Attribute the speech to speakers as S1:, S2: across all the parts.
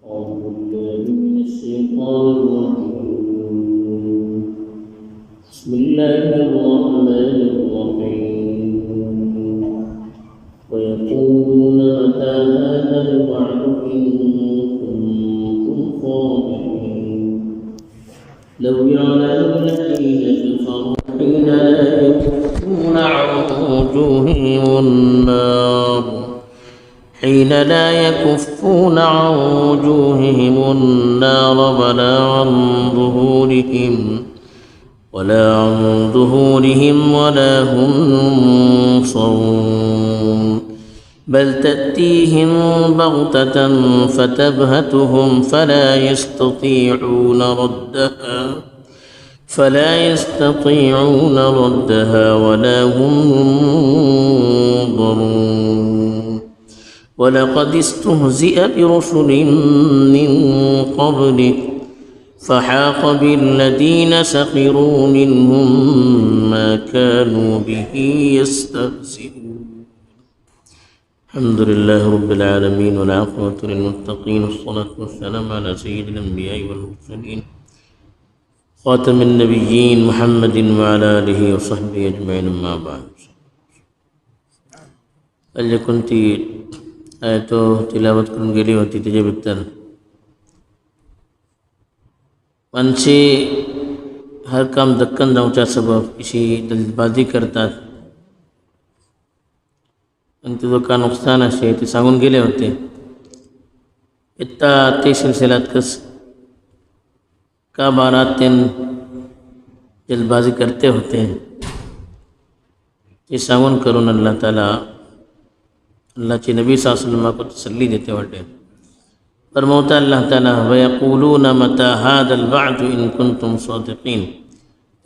S1: أعوذ بالله من الشيطان الرجيم. بسم الله الرحمن الرحيم. ويقولون متى هذا الوعد إن كنتم صادقين. لو يعلم الذين كفروا حين لا يكفون عن وجوههم النار حين لا يكفون عن وجوههم النار ولا عن ظهورهم ولا هم ينصرون بل تأتيهم بغتة فتبهتهم فلا يستطيعون ردها ولا هم ينظرون ولقد استهزئ برسل من قبلك فحاق بالذين سخروا منهم ما كانوا به يستهزئون. الحمد لله رب العالمين والعاقبة للمتقين والصلاة والسلام على سيد الأنبياء والمرسلين خاتم النبيين محمد وعلى آله وصحبه أجمعين أما بعد. अल्ले कोणती आयतो तिलावत करून गेली होती त्याच्याबद्दल माणसे हर काम दक्कन जावच्या सबब अशी दलबाजी करतात आणि तुझं का नुकसान असे ते सांगून गेले होते. इत्ता ते सिलसिलात कस का बारात तेन जल्दबाजी करते होते ते सांगून करून अल्लाह ताला अल्लाहचे नबी सल्लल्लाहु अलैहि वसल्लम को तसल्ली देते वाटे. फरमाता अल्लाह ताला वयक़ूलून मता हादल वअद इन कुंतुम सादिक़ीन.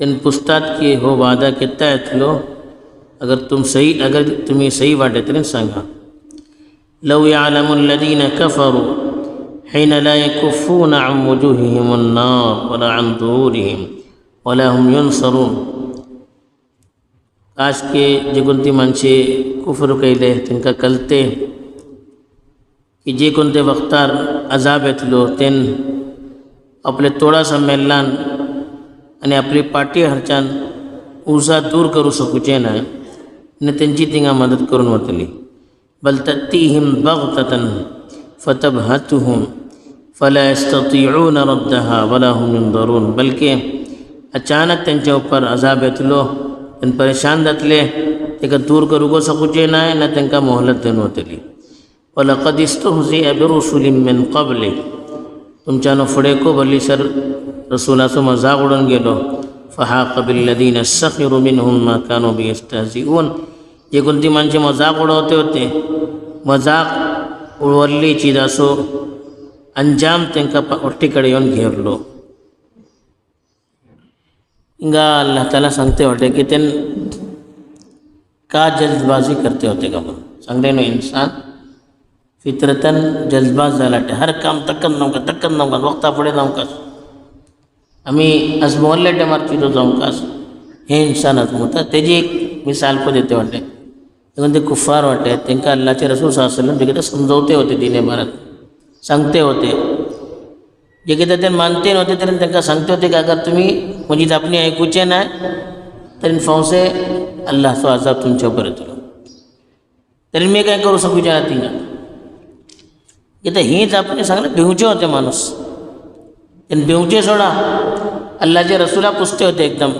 S1: इन पुस्तात की हो वादा कितना लो अगर तुम्ही सही वाटे तरी सांगा. लव यअलमुल लदीन कफरू हिन ला यकुफ़ून अन वजूहिहिम अन्नार वला अन ज़ुहूरिहिम वला हुम युनसरून. काश के जे कोणती माणसे कुफर केले तांकां कळते की जे कोणते वक्तार अजाब येतलो तेन आपले तोडासा मेल्लान आणि आपली पाटी हरच्यान उर्जा दूर करू शकूचे नाही आणि त्यांची तिंगा मदत करून वतली. बल तअतीहिम बगततन फतबहतुहुम फला यस्ततीऊन रद्दहा वला हुम युनज़रून. बल्कि अचानक त्यांच्या ऊपर अजाब येतलो आणि परेशान जातले तेका दूर करूंक शकूचे नाही ना तांकां मोहलत देऊन वतली. वलक़द इस्तहज़िअ बिरुसुलिन मिन क़ब्लिक. तुमच्यानं फुडें खूब हल्लीसर रसूलाचो मजाक उडोवन गेलो. फहाक़ बिल्लज़ीना सख़िरू मिनहुम मा कानू बिही यस्तहज़िऊन. जे कोणती माणसे मजाक उडवते होते मजाक उडवल्ली चिजाचो अंजाम तांकां वट्टीकडे येवन घेरलो. इंगा अल्लाह ताला सांगते होते की तेन का जल्दबाजी करते होते का म्हणून सांगले नो. इंसान फित्रतन जल्दबाज झाला हर काम टक्कन नमकास वक्ता पुढे जावकास आम्ही आज मोहल्ले टायमार चिरो जावकास हे इंसानच म्हणतात. तेजी एक मिसाल पण देते वाटे ते कुफार वाटे तांकां अल्लाहचे रसूल सल्लल्लाहु अलैहि वसल्लम जे कितें समजवते होते दिने भारत सांगते होते जे कितें ते मानते नव्हते तरी तांकां सांगते होते की अगर तुम्ही म्हजी आपणी ऐकूचे नाही तरी फावसे अल्लाहचो अजाब तुमच्या ऊपर येतलो तरी मी काय करू शकूचे ना तिंगा कितें हीच आपणे सांगले भिवचे होते माणूस तेन भिवचे सोडा अल्लाहचे रसूला पुसते होते एकदम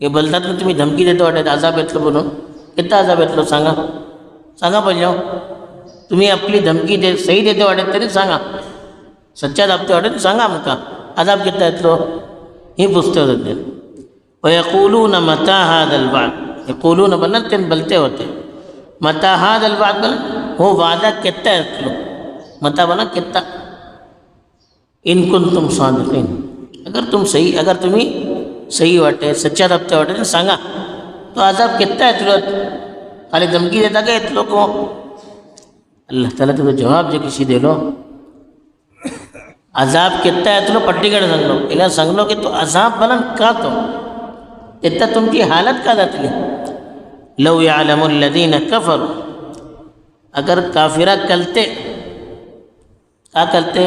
S1: हे बोलतात ना तुम्ही धमकी देतो वाटत अजाब येतलो म्हणून किती अजाब येतलो सांगा पहिले. तुम्ही आपली धमकी सही देते वाटत तरी सांगा सच्चा दाबते वाटत सांगा आमकां अजाब किती येतलो ही पुसते होते ते. वयक़ूलून मता हादल वअद. यक़ूलून बलन तेन बोलते होते मता हादल वअद हो वादा कितना येतलो मता बना कितना इन कुंतुम सादिक़ीन. अगर तुम्ही सही वाटे सच्चा दाबते वाटे सांगा तो अजाब कितना येतलो खाली धमकी देता का येतलो को. अल्लाह ताला तुझा जवाब जे किसी दिलो अजाब कितना येतलो पट्टीकडे सांगलो हिला सांगलो की तो अजाब बनन का तो इतना तुमची हालत का जातली. लव यअलमुल लज़ीना कफरू अगर काफिरा कलते का करते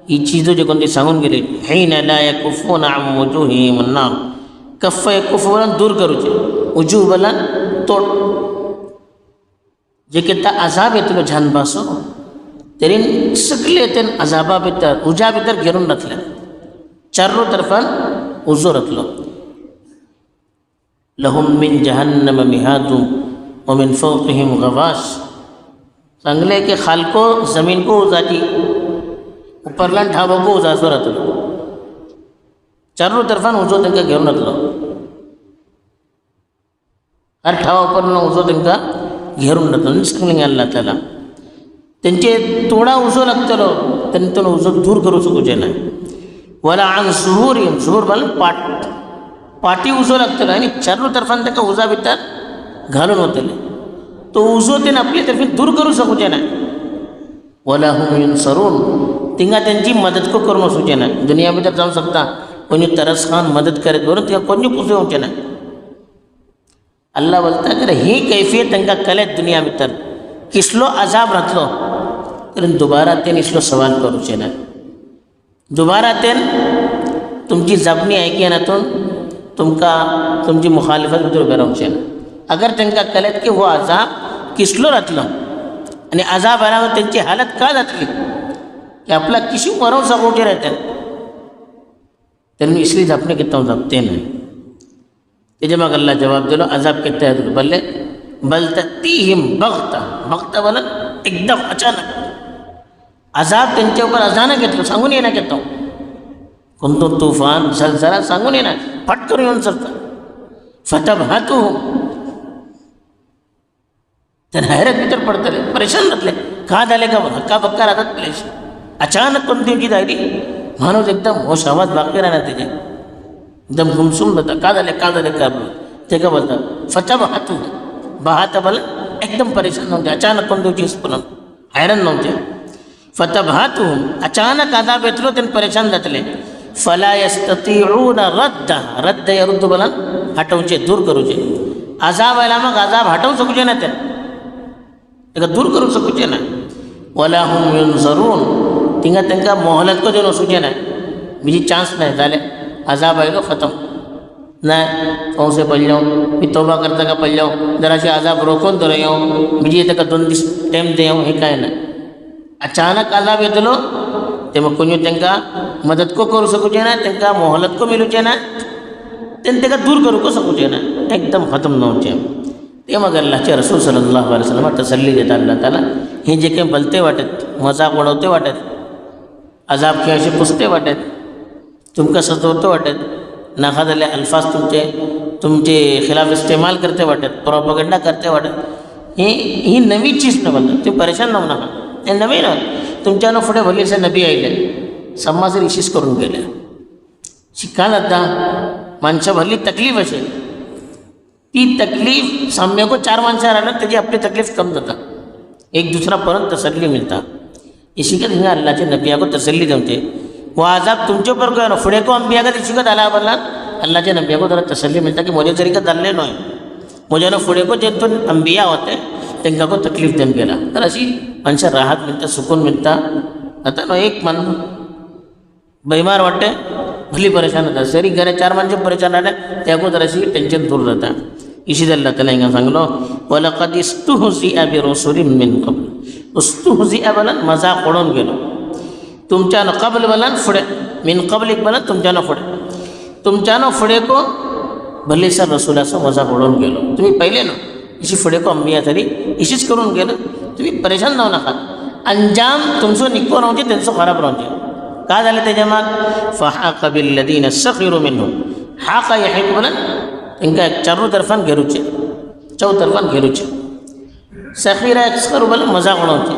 S1: ही चीज़ों जो कोणती सांगून गेली हिन ला यकुफून अन वुजूहिहिम अन्नार कफ्फ यकुफ वलन दूर करूचे उजूह वलन तोड जे किता अजाब येतलो झानबासो तेरीन सगळे तेन अजाबा भितर उजा भितर घेरून रखले चारो तरफान उजो रखलो लहुम मिन जहन्नम मिहादुम व मिन फौक़िहिम गवाश सांगले के खाल को ज़मीन को उजाटी ऊपरला ढाबो को उजासो रखलो चारो तरफान उजो तेंका घेरून रखलो हर ठावा ऊपरला उजो तेंका घेरून रखलो सांगले अल्लाह ताला तेंचे थोडा उजो लागतलो तेंतून उजो दूर करू शकूचे ना वला आन सुहूरिहिम सुहूर म्हण पाटी उजो लागतलो आणि चारो तरफान तेका उजा भितर घालून वतले तो उजो तेन आपले तर्फे दूर करू शकूचे ना वला हुम युनसरून तिंगा त्यांची मदत को करून वचूचे ना दुनिया भितर जाऊ शकता कोणी तरस खान मदत करीत बरोबर तिका कोणी पुसू येवचे ना अल्लाह बोलता तर ही कैफियत तांकां कळत दुनिया भितर किसलो अजाब राहतलो तर दुबारा तेन इसलो सवाल करूचे ना दुबारा तेन तुमची जबनी ऐकी नातून तुमकां तुमची मुखालिफत भितर उबे रावचे ना अगर तांकां कळत की हो अजाब किसलो राहतलो आणि अजाब आल्यावर त्यांची हालत का जातली की आपला किशी मरोव सकूचे राहतात त्यांनी इसली जपणे कितना जपते नाही तेजे मग अल्लाह जवाब दिलो अजाब कितना है बल्ले बल ततीहिम बगता बगता बोला एकदम अचानक अजाब त्यांच्या ऊपर अचानक येतो सांगून येणार येतो कोणतो तूफान झलझला सांगून येणार फट करून येऊन सरता फतबहातू तर हैरत भीतर पडतले परेशान जातले का झाले का हक्का बक्का राहतात प्लेस अचानक कोणती जायली माणूस एकदम होश आवाज बाकी राहणार त्याचे एकदम गुमसुम जाता का झाले का ते का बोलतात फतबहातू बहाता बोल एकदम परेशान नव्हते अचानक कोणती चीज पण हैराण नव्हते फतबहातू अचानक अजाब येतलो त्यांनी परेशान जातले फला यस्ततीऊन रद्द यरुद्द बोला हटवचे दूर करूचे अजाब आयला मग अजाब हटवू शकूचे ना त्या दूर करू शकूचे ना वला हुम युनसरून तिंगा तांकां मोहलत को देऊन वचूचे ना बीजी चान्स नाही झाले अजाब आयलो खतम नाही कौसे पडलो मी तोबा करता का पडलो जराशे अजाब रोखून धरयो बीजी ताका 2 दीस टायम देयो हे काय ना अचानक अजाब येतलो ते मग कोणी तांकां मदत को करू शकूचे ना तांकां मोहलत को मिलूचे ना तेन ताका दूर करू को शकूचे ना एकदम खतम नव्हचे ते मग अल्लाहचे रसूल सल्लल्लाहु अलैहि वसल्लम तसल्ली देतात अल्लाह ताला हे जे काही बोलते वाटत मजाक उडवते वाटत अजाब खेळाशी पुसते वाटत तुमका सजवते वाटत नाखादले अल्फाज तुमचे खिलाफ इस्तेमाल करते वाटत प्रोपगंडा करते वाटत ही नवी चीज न बोलतात तुम्ही परेशान नव्हू नका हे नवी ना तुमच्यानं पुढे भलेसे नबी आयले समाज रिशीस करून गेले शिका जाता माणसं भरली तकलीफ असेल ती तकलीफ साम्य को 4 माणसं राहणार त्याची आपली तकलीफ कम जाता एक दुसरा परत तसल्ली मिळता हे शिकत हिंगा अल्लाहचे नबिया को तसल्ली जमते वो आजाब तुमचे ऊपर को फुडे को अंबिया का शिकत आला बोलला अल्लाहचे नबिया को जरा तसल्ली मिळता की मुझे तरीका चालले नाही मुझ्यानं फुडे को जे तो अंबिया होते त्यांना को तकलीफ देऊन गेला तर अशी माणसं राहत मिळतात सुकून मिळता आता ना एक मन बेमार वाटते भली परेशान होता सरी घरे 4 माणसं परेशान राहते त्या को जराशी टेन्शन दूर जाता इसी अल्लाह ताला हिंगा सांगलो वलक़द इस्तुहज़िअ बिरसुलिन मिन क़ब्ल इस्तुहज़िअ बलन मजाक उडवून गेलो तुमच्यानं कबल बलन फुडे मिन क़ब्लिक बलन तुमच्यानं फुडे को भले सर रसूलाचं मजाक उडवून गेलो तुम्ही पहिले ना इसी फुडे को अंबिया तरी इशीच करून गेलो तुम्ही परेशान जाऊ नका अंजाम तुमचं निको राहूचे त्यांचं खराब राहूचे का झालं त्याच्या माग फहाक बिल्लदीन सखिरू मिनहुम हाका यहिक बलन इनका चारों तरफान घेरूचे चौतरफान घेरूचे सखीरा एक्सकर बल मजाक उडवते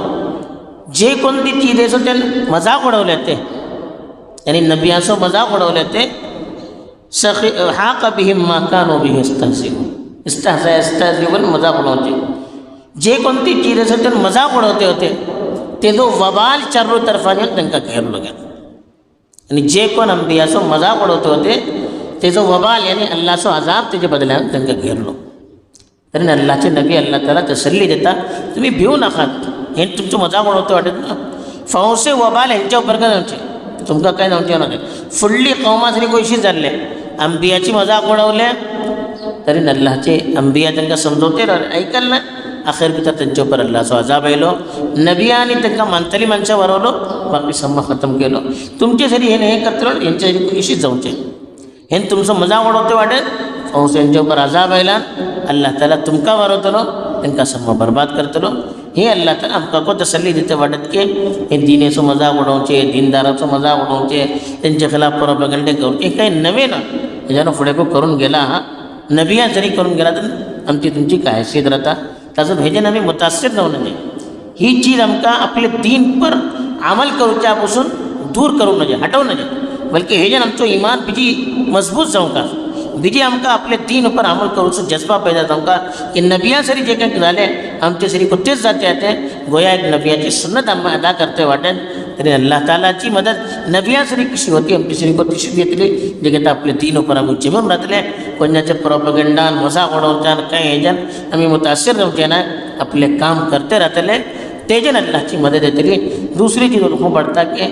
S1: जे कोणती चीज आहे ते मजाक उडवले ते यानी नबियाचं मजाक उडवले ते सखी हाक बिहिम मा कानू बिहि इस्तहज़ा मजाक उडवते जे कोणती चीज आहे ते मजाक उडवते होते ते जो वबाल चारों तरफान त्यांना घेरलो गेला आणि जे कोण अंबियाचं मजाक उडवते होते तेजो वबाल यानी अल्लाहचो अजाब तेजे बदल्यान तांकां घेरलो तरी अल्लाहचे नबी अल्लाह ताला तसल्ली देता तुम्ही भिवू नाकात हे तुमचं मजाक उडवते वाटत ना फौसे वबाल हेंच्या उपरांत जावचें, तुमकां कांय जावचें ना. फुडली कौमां तरी कशीं जाल्ले, अंबियाची मजाक उडवले तरी अल्लाहचे अंबिया तांकां समजवते ऐकल ना. अखेर भितर तेंच्या उपर अल्लाहचो अजाब आयलो, नबियांनी तांकां मानतली मनशां वरवलो, बाकी सम्मा खतम केलो. तुमचे सरी हे करतलो, हेंचे सरी कशींच जावचें. हें तुमचो मजाक उडवते वाटेन फौसांच्या उपर अजाब आयला, अल्लाह ताला तुमकां वरवतलो, तांकां सम्मा बर्बाद करतलो. हे अल्लाह ताला आमकां को तसल्ली दिते वाटत की हे दिनेचो मजाक उडोवचे, दिनदाराचो मजाक उडोवचे, तेंचे खिलाफ प्रोपेगंडे करचे, हें कांय नवें ना. हेज्यान फुडें करून गेला हा, नबियां जरी करून गेला तर आमची तुमची काय हैसियत राहता. ताजो हेजेन आमी मुतासीर जावं नजे. ही चीज आमकां आपले दीन पर अमल करच्या पासून दूर करूंक नजे, हटोवं नजे, बल्कि हेजेन आमचो इमान बिजी मजबूत जावंका, बिजी आमकां आपले दीन पर अमल करूचो जज्बा पैदा जावंका की नबियां सरी जे काही जालें आमचे सरी तेच जाते आते. गोया एक नबियाची सुन्नत आम अदा करते वाटेन तरी अल्लाह तालाची मदत नबियां सरी कशी होती आमची सरी तशीच येतली. जे घेता आपले दीन पर आमी जिमून रावतले, कोणाचे प्रोपेगंडान मजाक उडोवच्यान कांय हेज्यान आमी मुतासीर जावचे ना, आपले काम करते रावतले, तेजेन अल्लाहची मदत येतली. दुसरी चीज ओळखूंक पडटा की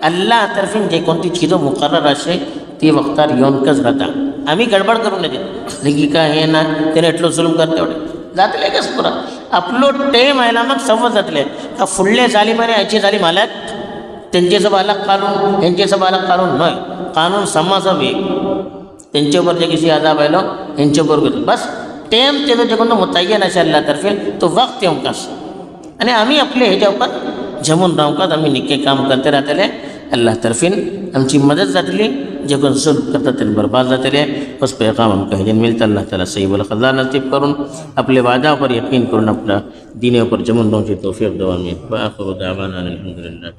S1: अल्लाह तर्फीन जे कोणती चिजो मुकर्रर आसचे ती वक्तार येवनकच राहता. आमी गडबड करूंक नजे, देखीक काय हे ना तेणे एटलो जुलम करते वडे जातले कस पुरा. आपलो टायम आयला मग संवत जातले का फुडले जालिमाने हाची जालीम हालत, तेंचे सब अलग कानून, हेंचे सब अलग कानून न्हय. कानून सम्मा सब एक, तेंचे उपर जे किसी अजाब आयलो हेंचे उपर बस टायम तेजो जे कोणतो मुतय्यन आसा अल्लाह तर्फे तो वक्त येवंकास, आनी आमी आपले हेज्या उपर जमून रावंकात, आमी निके काम करते रावतले. अल्लाह तर्फीन आमची मदत जातली, जे कोण जुल्म करतात ते बर्बाद जातले. बस पैगाम आमकां हेजेन मेळटा. अल्लाह ताला सही वल खदा नसीब करून आपले वादा पर यकीन करून आपल्या दिने पर जमून रावची तौफीक दवा. आमीन. व आखिरु दावाना अनिल हम्दुलिल्लाह.